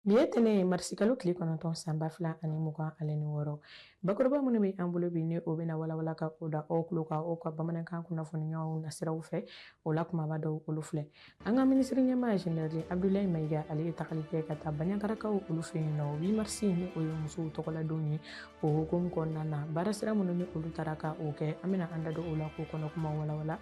Biyetene marsikalo kile kɔnɔntɔn sanba fila ani mugan ale ni wɔɔrɔ bakɔrɔba minnu bɛ an bolo bi ni o bɛna walawala ka o da aw tulo ka ka bamanankan kunnafoniɲɔgɔnw nasiraw fɛ o la kumaba dɔw olu filɛ an ka minisiri ɲɛmaa jenerali Abdulayi Mayiga ale ye tagali kɛ ka taa Baɲakarakaw olu fɛ yen nɔ 8 mars ni o ye musow tɔgɔladonw ye o hukumu kɔnɔna na baara sira minnu ni olu taara ka o kɛ an bɛna an da don o la k'o kɔnɔ kuma walawala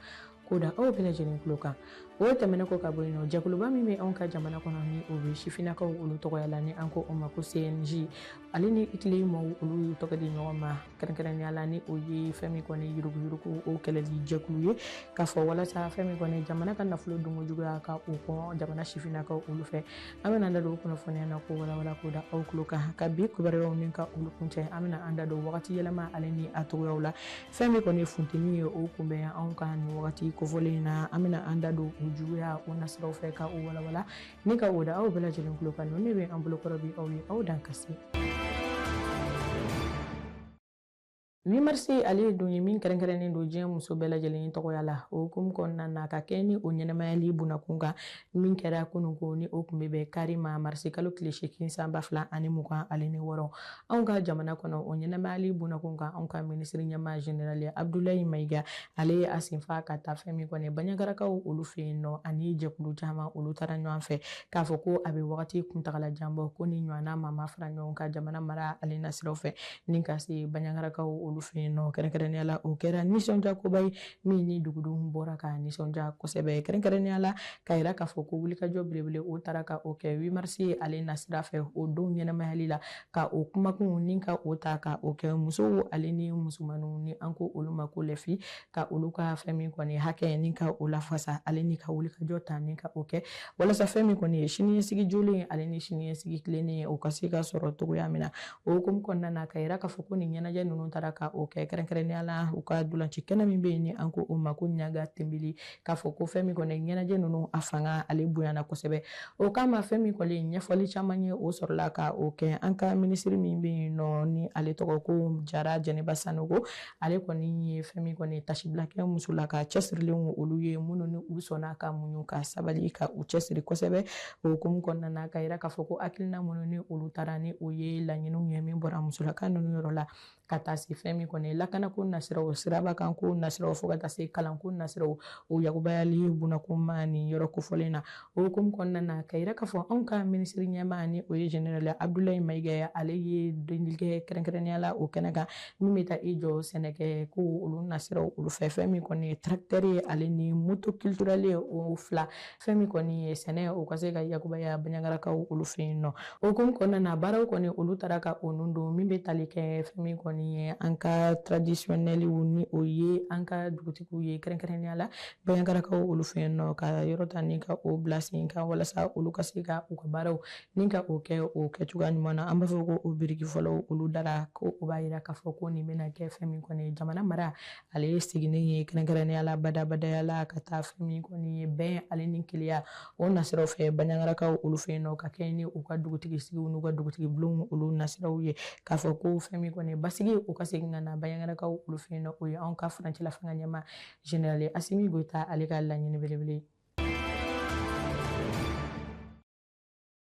k'o da aw bɛɛ lajɛlen tulo kan o tɛmɛnen kɔ ka bɔ yen nɔ jɛkuluba min bɛ anw ka jamana kɔnɔ ni o bɛ sifinnakaw olu tɔgɔya la ni an ko o ma ko CNJ ale ni Itilema maaw olu y'u tɔgɔ di ɲɔgɔn ma kɛrɛnkɛrɛnnenya la ni o ye fɛn min kɔni yuruguyurugu o kɛlɛli jɛkulu ye k'a fɔ walasa fɛn min kɔni jamana ka nafolo donko juguya ka o kɔn jamana sifinnakaw olu fɛ an bɛna an da don o kunnafoniya na ko walawala k'o da aw tulo kan ka bi kibaruyaw ni ka olu kuncɛ an bɛna an da don wagati yɛlɛma ale ni a togoyaw la fɛn min kɔni ye funteni ye o kunbɛn anw ka nin wagati kofɔlen na an bɛna an da don o juguya o nasiraw fɛ ka o walawala ni ka o da aw bɛɛ lajɛlen tulo kan ne bɛ an bolokɔrɔ bi aw ye aw dan kasi 8 mars ale ye don ye min kɛrɛnkɛrɛnnen don diɲɛ muso bɛɛ lajɛlen tɔgɔya la o hukumu kɔnɔna na ka kɛ ni o ɲɛnɛmayali bunakun kan min kɛra kununko ni o tun bɛ bɛn kari ma marisi kalo tile 8 sanba fila ani mugan ale ni wɔɔrɔ anw ka jamana kɔnɔ o ɲɛnɛmayali bunakun kan anw ka minisiri ɲɛmaa jenerali Abdulayi Mayiga ale ye a senfa ka taa fɛn min kɔni Baɲakarakaw olu fɛ yen nɔ ani jɛkulu caman olu taara ɲɔgɔn fɛ k'a fɔ ko a bɛ wagati kuntagalajan bɔ ko ni ɲɔgɔnna maa fara ɲɔgɔn ka jamana mara ale nasiraw fɛ ni ka se Baɲakarakaw olu fɛ yen nɔ kɛrɛnkɛrɛnnenya la o kɛra nisɔndiya koba ye min ni dugudenw bɔra ka nisɔndiya kosɛbɛ kɛrɛnkɛrɛnnenya la ka yira k'a fɔ ko wulikajɔ belebele o taara ka o kɛ 8 mars ale nasira fɛ o don ɲɛnɛmayali la ka o kumakun ni ka o ta ka o kɛ musow ale ni musomanninw ni an ko olu ma ko lɛfi ka olu ka fɛn min kɔni hakɛ ni ka o lafasa ale ni ka wulikajɔ ta ni ka o kɛ walasa fɛn min kɔni ye siniɲɛsigi jolen ale ni siniɲɛsigi tilennen o ka se ka sɔrɔ togoya min na o hukumu kɔnɔna na ka yira k'a fɔ ko nin ɲɛnajɛ ninnu taara ka o kɛ kɛrɛnkɛrɛnnenya la u ka dolanci kɛnɛ min bɛ yen ni an ko o ma ko ɲaga tɛnbeli k'a fɔ ko fɛn min kɔni ɲɛnajɛ ninnu a fanga ale bonyana kosɛbɛ o kama fɛn min kɔni ɲɛfɔli caman ye o sɔrɔla ka o kɛ an ka minisiri min bɛ yen nɔ ni ale tɔgɔ ko Jara Jɛnɛba Sanogo ale kɔni ye fɛn min kɔni tasibila kɛ muso la ka cɛsirilen olu ye minnu ni u sɔnna ka muɲu ka sabali ka u cɛsiri kosɛbɛ o hukumu kɔnɔna na ka yira k'a fɔ ko hakilina minnu ni olu taara ni o ye laɲiniw ye min bɔra musolaka ninnu yɔrɔ la ka taa se fɛn min kɔni lakanako nasiraw siraba kanko nasiraw fo ka taa se kalanko nasiraw o yakubayali bunakuma ni yɔrɔ kofɔlen na o hukumu kɔnɔna na ka yira k'a fɔ anw ka minisiri ɲɛmaa ni o ye jenerali Abdulayi Mayiga ale ye dondikɛ kɛrɛnkɛrɛnnenya la o kɛnɛ kan min bɛ taa i jɔ sɛnɛkɛ ko olu nasiraw olu fɛn min kɔni ye tracteur ye ale ni moto culturel ye o fila fɛn min kɔni ye sɛnɛ o ka se ka yakubaya Baɲakarakaw olu fɛ yen nɔ o hukumu kɔnɔna na baaraw kɔni olu taara ka o nun don min bɛ tali kɛ fɛn min kɔni ye an ka traditionnels ni o ye an ka dugutigiw ye kɛrɛnkɛrɛnnenya la Baɲakarakaw olu fɛ yen nɔ ka yɔrɔ ta ni ka o bila sen kan walasa olu ka se ka u ka baaraw ni ka o kɛ o kɛcogoya ɲuman na an b'a fɔ ko o biriki fɔlɔ olu dara ko o b'a yira k'a fɔ ko nin bɛna kɛ fɛn min kɔni ye jamana mara ale ye seginnen ye kɛrɛnkɛrɛnnenya la badabadaya la ka taa fɛn min kɔni ye bɛn ale ni keleya o nasiraw fɛ Baɲakarakaw olu fɛ yen nɔ ka kɛ ni u ka dugutigi n'u ka dugutigi bulonw olu nasiraw ye k'a fɔ ko fɛn min kɔni basigi u ka segin ka na Baɲakarakaw olu fɛ yen nɔ o ye anw ka furancɛla fanga ɲɛmaa jenerali Asimi Goyita ale ka laɲini belebele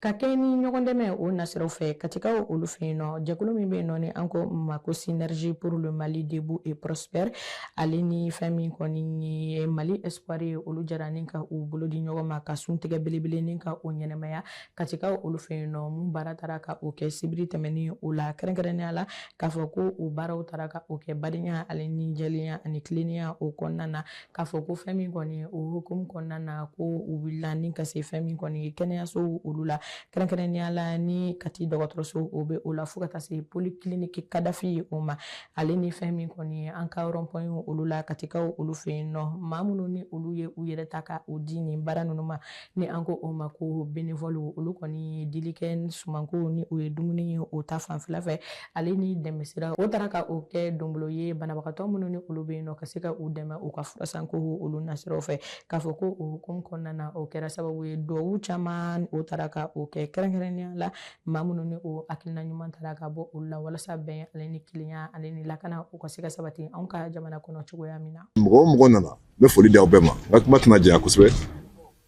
ka kɛ ni ɲɔgɔn dɛmɛ o nasiraw fɛ Katikaw olu fɛ yen nɔ jɛkulu min bɛ yen nɔ ni an ko ma ko synergie pour le Mali debout et prospère ale ni fɛn min kɔni ye Mali espoir ye olu jara ni ka u bolo di ɲɔgɔn ma ka sun tigɛ belebele ni ka o ɲɛnɛmaya Katikaw olu fɛ yen nɔ mun baara taara ka o kɛ sibiri tɛmɛnen o la kɛrɛnkɛrɛnnenya la k'a fɔ ko o baaraw taara ka o kɛ badenya ale ni jɛlenya ani tilennenya o kɔnɔna na k'a fɔ ko fɛn min kɔni ye o hukumu kɔnɔna na ko u wulila ni ka se fɛn min kɔni ye kɛnɛyasow olu la kɛrɛnkɛrɛnnenya la ni Kati dɔgɔtɔrɔso o bɛ o la fo ka taa se polyclinique Kadafi ye o ma ale ni fɛn min kɔni ye an ka rond-point olu la Katikaw olu fɛ yen nɔ maa minnu ni olu ye u yɛrɛ ta ka o di nin baara ninnu ma ni an ko o ma ko bénévole olu kɔni ye dili kɛ sumanko ni o ye dumuni ye o ta fanfɛla fɛ ale ni dɛmɛsira o taara ka o kɛ donbolo ye banabagatɔ minnu ni olu bɛ yen nɔ ka se ka u dɛmɛ u ka furasanko olu nasiraw fɛ k'a fɔ ko o hukumu kɔnɔna na o kɛra sababu ye duwawu caman o taara ka o kɛ kɛrɛnkɛrɛnnenya la maa minnu ni o hakilina ɲuman taara ka bɔ olu la walasa bɛn ale ni kelenya ale ni lakana u ka se ka sabati anw ka jamana kɔnɔ cogoya min na mɔgɔ o mɔgɔ nana n bɛ foli di aw bɛɛ ma n ka kuma tɛna janya kosɛbɛ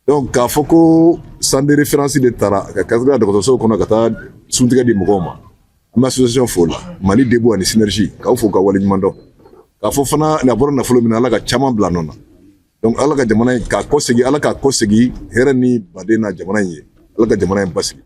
Donc k'a fɔ ko centre de référence de taara ka kɛra dɔgɔtɔrɔso kɔnɔ ka taa suntigɛ di mɔgɔw ma an bɛ association fo la Mali Debout ani Synergie k'aw fo ka waleɲuman dɔn k'a fɔ fana a bɔra nafolo min na Ala ka caman bila nɔ na donc Ala ka jamana in k'a kɔsegi Ala k'a kɔsegi hɛrɛ ni baden na jamana in ye Ala ka jamana in basigi.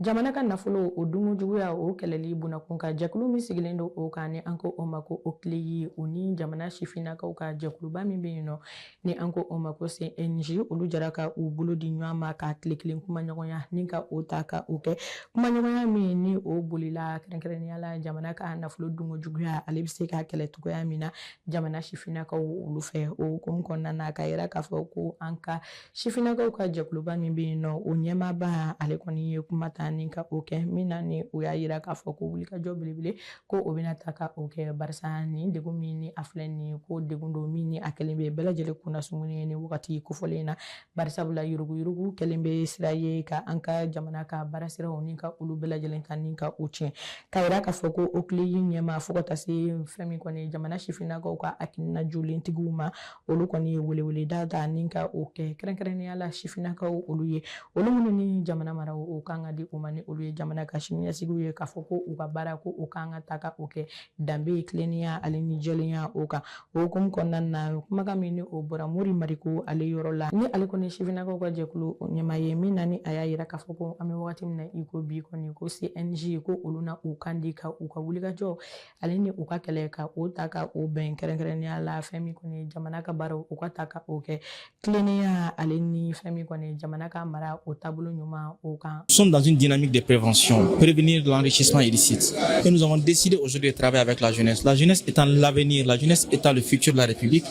Jamana ka nafolo o dungu juguya o kɛlɛli bunakun ka jɛkulu min sigilen don o kan ni an ko o ma ko OCLEI o ni jamana sifinnakaw ka jɛkuluba min bɛ yen nɔ ni an ko o ma ko CNJ olu jara ka u bolo di ɲɔgɔn ma ka tile kelen kumaɲɔgɔnya ni ka o ta ka o kɛ kumaɲɔgɔnya min ni o bolila kɛrɛnkɛrɛnnenya la jamana ka nafolo dungu juguya ale bɛ se ka kɛlɛ cogoya min na jamana sifinnakaw olu fɛ o hukumu kɔnɔna na ka yira k'a fɔ ko an ka sifinnakaw ka jɛkuluba min bɛ yen nɔ o ɲɛmaaba ale kɔni ye kuma ta ni ka o kɛ min na ni o y'a yira k'a fɔ ko wulikajɔ belebele ko o bɛna ta ka o kɛ barisa ni degun min ni a filɛ nin ko degun don min ni a kɛlen bɛ bɛɛ lajɛlen kunnasumuni ye ni wagati kofɔlen in na barisabula yuruguyurugu kɛlen bɛ sira ye ka an ka jamana ka baara siraw ni ka olu bɛɛ lajɛlen ta ni ka o tiɲɛ k'a yira k'a fɔ ko OCLEI ɲɛma fo ka taa se fɛn min kɔni jamana sifinnakaw ka hakilina jolentigiw ma olu kɔni ye weleweleda ta ni ka o kɛ kɛrɛnkɛrɛnnenya la sifinnakaw olu ye olu minnu ni jamana mara o kan ka di o ma ni olu ye jamana ka siniɲɛsigiw ye k'a fɔ ko u ka baara ko o kan ka ta ka o kɛ danbe tilennenya ale ni jɛlenya o kan o hukumu kɔnɔna na kumakan min ni o bɔra Mori Mariku ale yɔrɔ la ni ale kɔni sifinnakaw ka jɛkulu ɲɛmaa ye min na ni a y'a yira k'a fɔ ko an bɛ wagati min na i ko bi kɔni ko CNJ ko olu na u kan di ka u ka wulikajɔ ale ni u ka kɛlɛ ka o ta ka o bɛn kɛrɛnkɛrɛnnenya la fɛn min kɔni jamana ka baaraw u ka ta ka o kɛ tilennenya ale ni fɛn min kɔni jamana ka mara o taabolo ɲuman o kan. Nous sommes dans une dynamique de prévention, prévenir l'enrichissement illicite. Et nous avons décidé aujourd'hui de travailler avec la jeunesse. La jeunesse étant l'avenir, la jeunesse étant le futur de la République,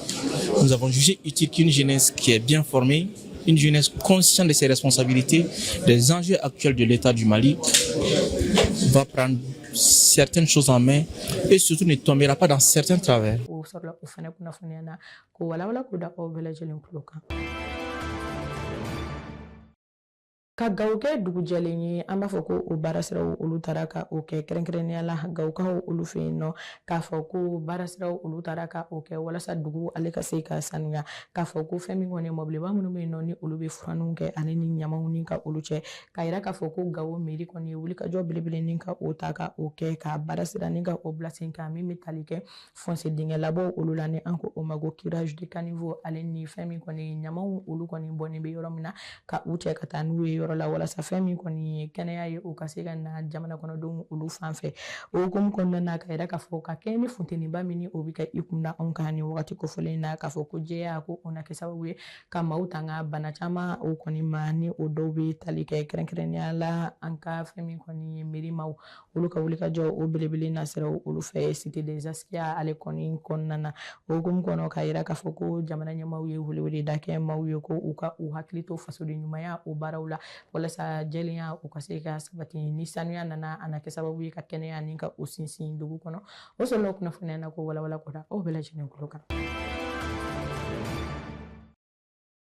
nous avons jugé utile qu'une jeunesse qui est bien formée, une jeunesse consciente de ses responsabilités, des enjeux actuels de l'État du Mali, va prendre certaines choses en main et surtout ne tombera pas dans certains travers. Ka gaw kɛ dugu jɛlen ye an b'a fɔ ko o baarasiraw olu taara ka o kɛ kɛrɛnkɛrɛnnenya la gawkaw olu fɛ yen nɔ k'a fɔ ko baarasiraw olu taara ka o kɛ walasa dugu ale ka se ka sanuya k'a fɔ ko fɛn min kɔni mɔbiliba minnu bɛ yen nɔ ni olu bɛ furaninw kɛ ale ni ɲamaw ni ka olu cɛ k'a yira k'a fɔ ko Gawo mairie kɔni ye wulikajɔ belebele ni ka o ta ka o kɛ ka baarasira ni ka o bila sen kan min bɛ tali kɛ fossé dingɛ labɔ olu la ni an ko o ma ko curage de caniveau ale ni fɛn min kɔni ɲamaw olu kɔni bɔnnen bɛ yɔrɔ min na ka u cɛ ka taa n'u ye yɔrɔ la walasa fɛn min kɔni ye kɛnɛya ye o ka se ka na jamana kɔnɔdenw olu fan fɛ o hukumu kɔnɔna na ka yira k'a fɔ ka kɛɲɛ ni funteniba min ni o bɛ kɛ i kunda anw kan ni wagati kofɔlen na k'a fɔ ko jɛya ko o na kɛ sababu ye ka maaw tanga bana caman o kɔni ma ni o dɔw bɛ tali kɛ kɛrɛnkɛrɛnnenya la an ka fɛn min kɔni ye mairie maaw olu ka wulikajɔ o belebele nasiraw olu fɛ cité des Askia ale kɔni kɔnɔna na o hukumu kɔnɔ ka yira k'a fɔ ko jamana ɲɛmaaw ye weleweleda kɛ maaw ye ko u ka u hakili to fasoden ɲumanya o baaraw la walasa jɛlenya u ka se ka sabati ni sanuya nana a na kɛ sababu ye ka kɛnɛya ni ka o sinsin dugu kɔnɔ o sɔrɔla kunnafoniya na ko walawala kɔda aw bɛɛ lajɛlen kulo kan.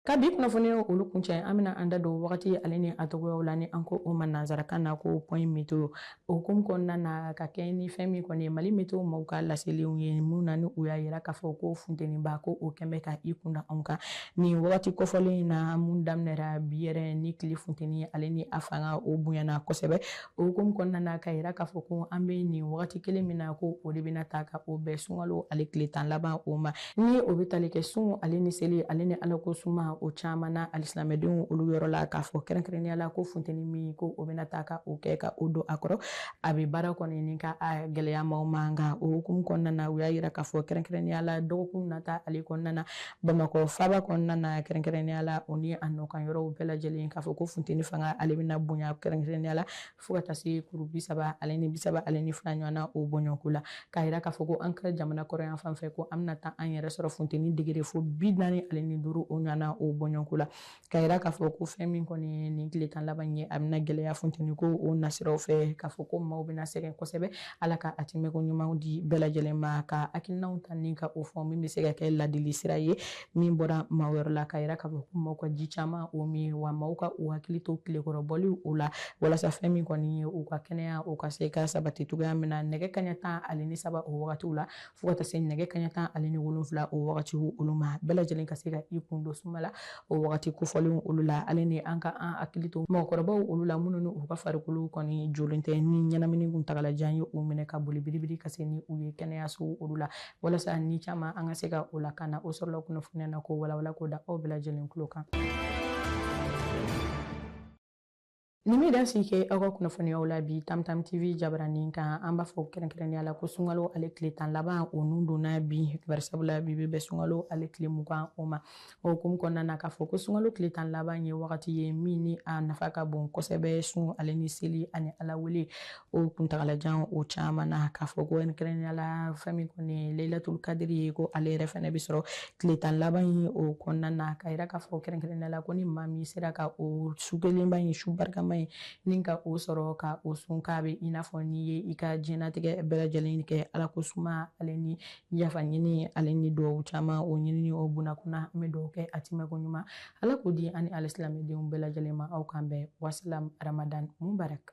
Ka bi kunnafoni olu kuncɛ an bɛna an da don wagati ale ni a tɔgɔyaw la ni an ko o ma nanzarakan na ko point météo o hukumu kɔnɔna na ka kɛ ni fɛn min kɔni ye Mali météo maaw ka laselenw ye mun na ni u y'a yira k'a fɔ ko funteniba ko o kɛn bɛ ka i kunda anw kan ni wagati kɔfɔlen in na mun daminɛra bi yɛrɛ ni tile funteni ale ni a fanga o bonyana kosɛbɛ o hukumu kɔnɔna na ka yira k'a fɔ ko an bɛ nin wagati kelen min na ko o de bɛna ta ka o bɛɛ sunkalo ale tile 10 laban o ma ni o bɛ tali kɛ sun ale ni seli ale ni alako suma o caman na alisilamɛdenw olu yɔrɔ la k'a fɔ kɛrɛnkɛrɛnnenya la ko funteni min ko o bɛna ta ka o kɛ ka o don a kɔrɔ a bɛ baara kɔni ni ka a gɛlɛya maaw ma nka o hukumu kɔnɔna na u y'a yira k'a fɔ kɛrɛnkɛrɛnnenya la dɔgɔkun nata ale kɔnɔna na Bamakɔ faaba kɔnɔna na kɛrɛnkɛrɛnnenya la o ni a nɔkan yɔrɔw bɛɛ lajɛlen k'a fɔ ko funteni fanga ale bɛna bonya kɛrɛnkɛrɛnnenya la fo ka taa se kuru 30 ale ni 30 ale ni 2 ɲɔgɔnna o bɔɲɔgɔnko la k'a yira k'a fɔ ko an ka jamana kɔrɔ yan fan fɛ ko an bɛna taa an yɛrɛ sɔrɔ funteni degere fo 45 o ɲɔgɔnna o o bɔɲɔnko la ka yira k'a fɔ ko fɛn min kɔni nin tile tan laban ye a bɛna gɛlɛya funteni ko o nasiraw fɛ k'a fɔ ko maaw bɛna sɛgɛn kosɛbɛ ala ka a tɛmɛko ɲumanw di bɛɛ lajɛlen ma ka hakilinaw ta ni ka o fɔ min bɛ se ka kɛ ladili sira ye min bɔra maa wɛrɛ la ka yira k'a fɔ ko maaw ka ji caman o min wa maaw ka u hakili to tilekɔrɔbɔli o la walasa fɛn min kɔni ye u ka kɛnɛya o ka se ka sabati cogoya min na nɛgɛ kaɲɛ 13 o wagatiw la fo ka taa se nɛgɛ kaɲɛ 17 o wagatiw olu ma bɛɛ lajɛlen ka se ka i kun don suma la o wagati kofɔlenw olu la ale ni an ka an hakili to mɔgɔkɔrɔbaw olu la minnu ni u ka farikolo kɔni jolen tɛ ni ɲɛnamini kun tagalajan ye u minɛ ka boli biribiri ka se ni u ye kɛnɛyaso olu la walasa ni caman an ka se ka o lakana o sɔrɔla kunnafoniya na ko walawala ko da aw bɛɛ lajɛlen tulo kan. Ni min da si kɛ aw ka kunnafoniyaw la bi Tamtam TV jabaranin kan an b'a fɔ kɛrɛnkɛrɛnnenya la ko sunkalo ale tile 10 laban o nun donna bi barisabula bi bɛ sunkalo ale tile 20 o ma o hukumu kɔnɔna na k'a fɔ ko sunkalo tile 10 laban ye wagati ye min ni a nafa ka bon kosɛbɛ sun ale ni seli ani ala wele o kuntagalajan o caman na k'a fɔ ko kɛrɛnkɛrɛnnenya la fɛn min kɔni Lailatul Kadiri ye ko ale yɛrɛ fɛnɛ bɛ sɔrɔ tile 10 laban ye o kɔnɔna na ka yira k'a fɔ kɛrɛnkɛrɛnnenya la ko ni maa min sera ka o su kelenba in su barikama ni ka o sɔrɔ ka o sun k'a bɛ i n'a fɔ n'i ye i ka diɲɛnatigɛ bɛɛ lajɛlen kɛ ala ko suma ale ni yafa ɲini ale ni duwawu caman o ɲini o bunakuna an bɛ duwawu kɛ a timɛko ɲuman ala k'o di ani alisilamɛdenw bɛɛ lajɛlen ma aw kan bɛn wasalam Ramadan Mubarak.